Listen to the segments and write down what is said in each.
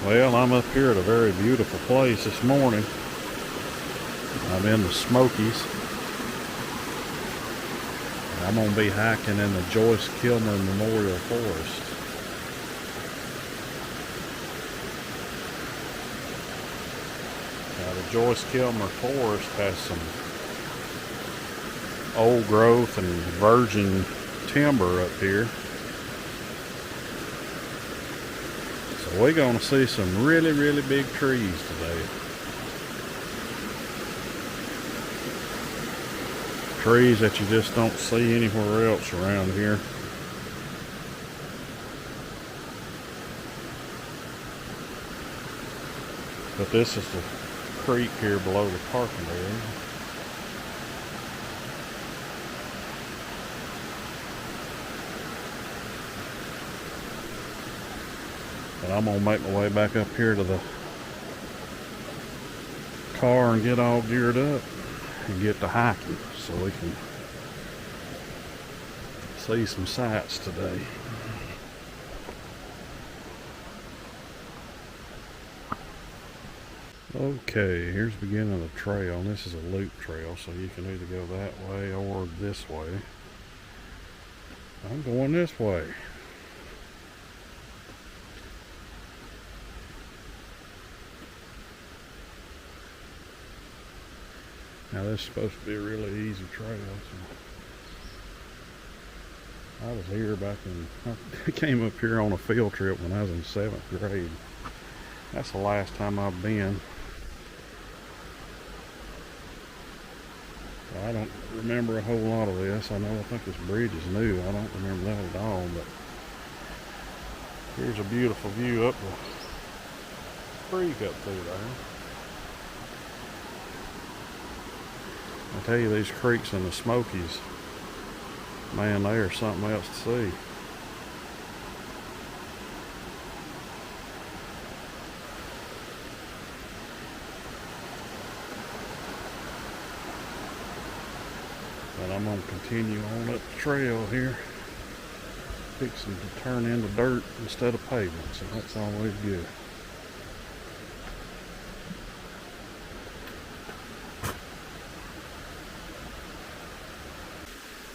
Well, I'm up here at a very beautiful place this morning. I'm in the Smokies. I'm going to be hiking in the Joyce Kilmer Memorial Forest. Now, the Joyce Kilmer Forest has some old growth and virgin timber up here. So we're going to see some really, really big trees today. Trees that you just don't see anywhere else around here. But this is the creek here below the parking area. And I'm gonna make my way back up here to the car and get all geared up and get to hiking so we can see some sights today. Okay, here's the beginning of the trail, and this is a loop trail, so you can either go that way or this way. I'm going this way. Now this is supposed to be a really easy trail. So I was here back I came up here on a field trip when I was in 7th grade. That's the last time I've been. I don't remember a whole lot of this. I think this bridge is new. I don't remember that at all, but here's a beautiful view up the creek up through there. I tell you, these creeks in the Smokies, man, they are something else to see. But I'm going to continue on up the trail here, fixing to turn into dirt instead of pavement, so that's always good.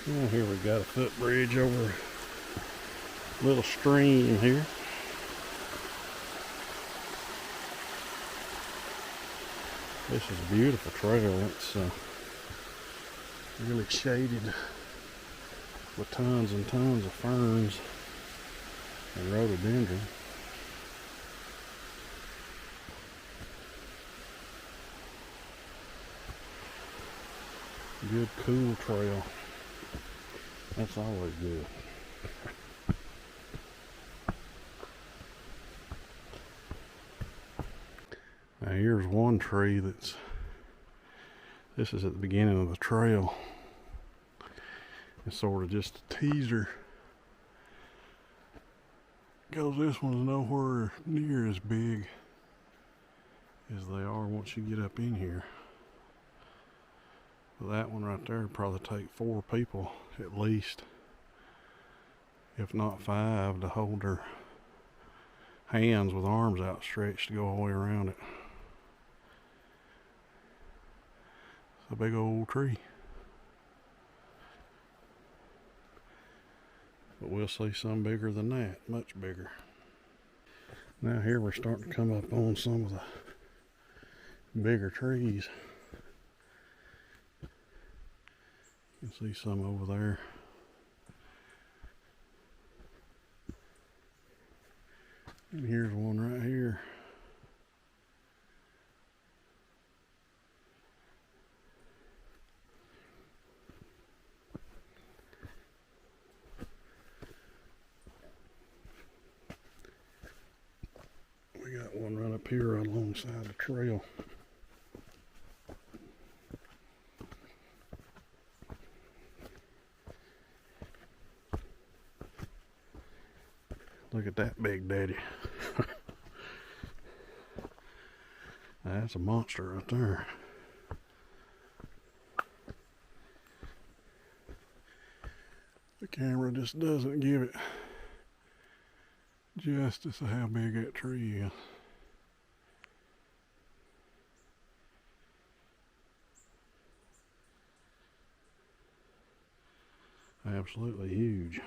Well, here we got a footbridge over a little stream here. This is a beautiful trail. It's really shaded with tons and tons of ferns and rhododendron. Good, cool trail. That's always good. Now here's one tree this is at the beginning of the trail. It's sort of just a teaser, because this one's nowhere near as big as they are once you get up in here. That one right there would probably take 4 people at least, if not 5, to hold their hands with arms outstretched to go all the way around it. It's a big old tree. But we'll see some bigger than that, much bigger. Now here we're starting to come up on some of the bigger trees. You can see some over there. And here's one right here. We got one right up here alongside the trail. Look at that big daddy. That's a monster right there. The camera just doesn't give it justice of how big that tree is. Absolutely huge.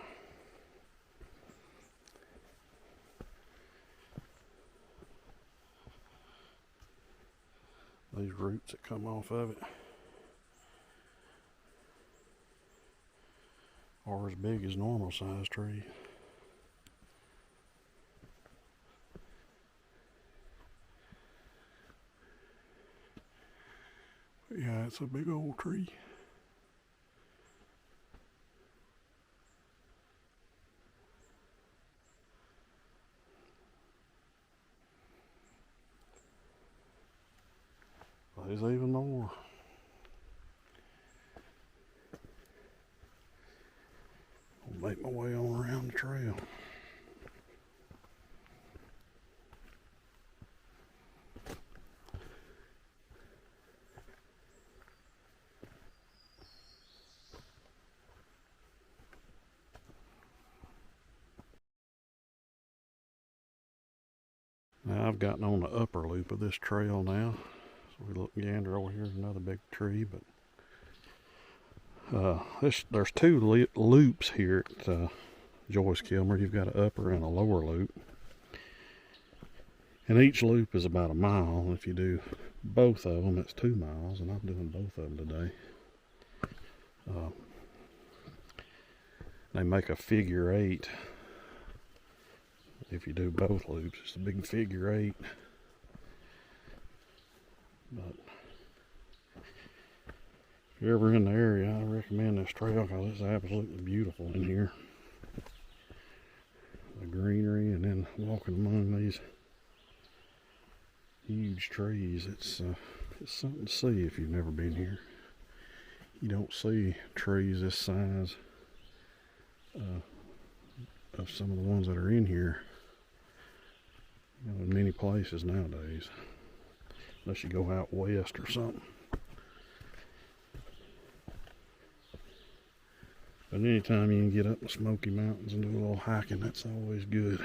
These roots that come off of it are as big as normal sized trees. But yeah, it's a big old tree. There's even more. I'll make my way on around the trail. Now I've gotten on the upper loop of this trail now. So we look gander over here, another big tree, but there's two loops here at Joyce Kilmer. You've got an upper and a lower loop, and each loop is about a mile. If you do both of them, it's 2 miles, and I'm doing both of them today. They make a figure 8. If you do both loops, it's a big figure 8. But if you're ever in the area, I recommend this trail because it's absolutely beautiful in here. The greenery, and then walking among these huge trees, it's something to see if you've never been here. You don't see trees this size of some of the ones that are in here, in many places nowadays, unless you go out west or something. But anytime you can get up the Smoky Mountains and do a little hiking, that's always good.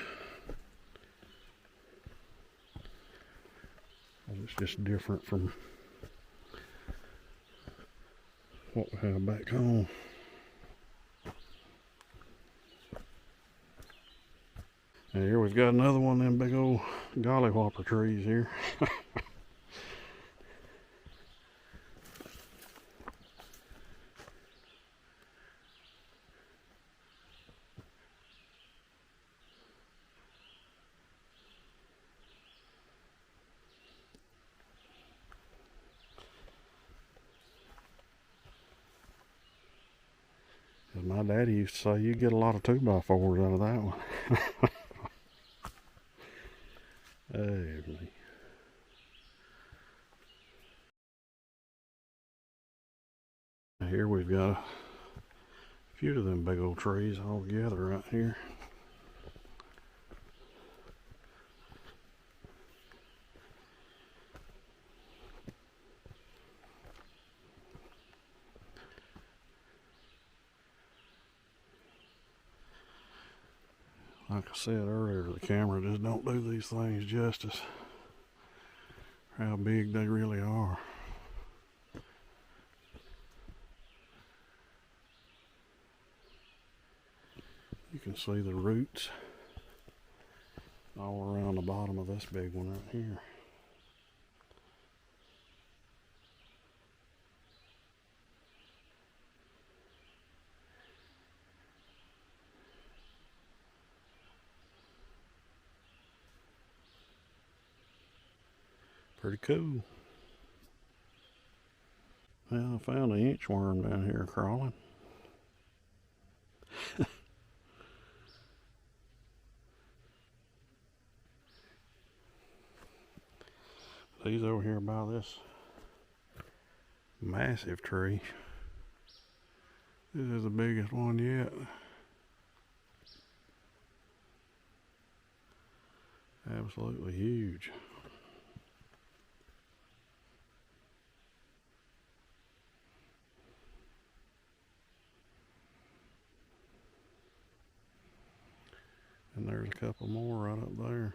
It's just different from what we have back home. And here we've got another one of them big old gollywhopper trees here. As my daddy used to say, you get a lot of 2x4s out of that one. Hey, me. Here we've got a few of them big old trees all together right here. Like I said earlier, the camera just don't do these things justice, how big they really are. You can see the roots all around the bottom of this big one right here. Pretty cool. Well, I found an inchworm down here crawling. These over here by this massive tree. This is the biggest one yet. Absolutely huge. And there's a couple more right up there.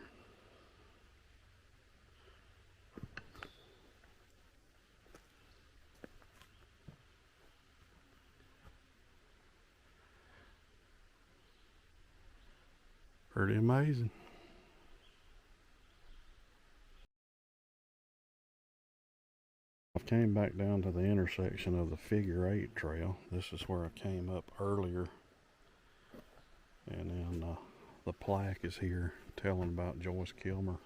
Pretty amazing. I came back down to the intersection of the Figure 8 trail. This is where I came up earlier. And then the plaque is here telling about Joyce Kilmer.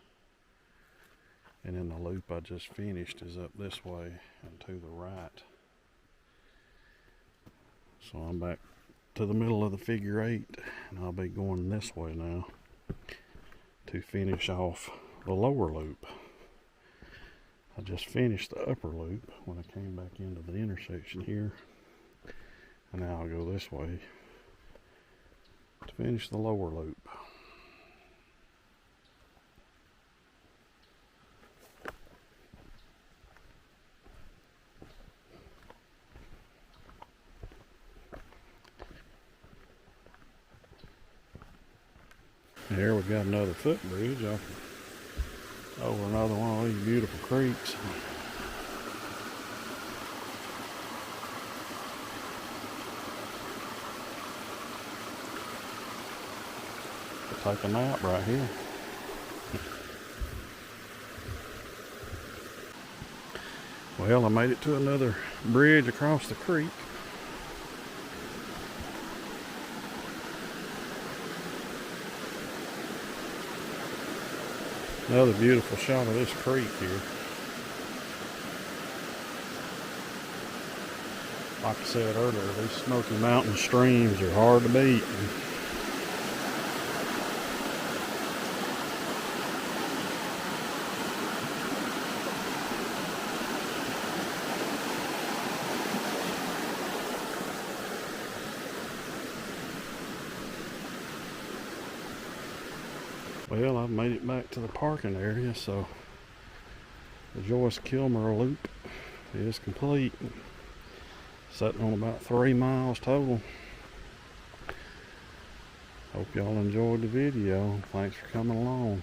And then the loop I just finished is up this way and to the right. So I'm back to the middle of the Figure 8, and I'll be going this way now to finish off the lower loop. I just finished the upper loop when I came back into the intersection here, and now I'll go this way to finish the lower loop. Here we got another footbridge over another one of these beautiful creeks. I'll take a nap right here. Well, I made it to another bridge across the creek. Another beautiful shot of this creek here. Like I said earlier, these Smoky Mountain streams are hard to beat. Well, I've made it back to the parking area, so the Joyce Kilmer loop is complete. Sitting on about 3 miles total. Hope y'all enjoyed the video. Thanks for coming along.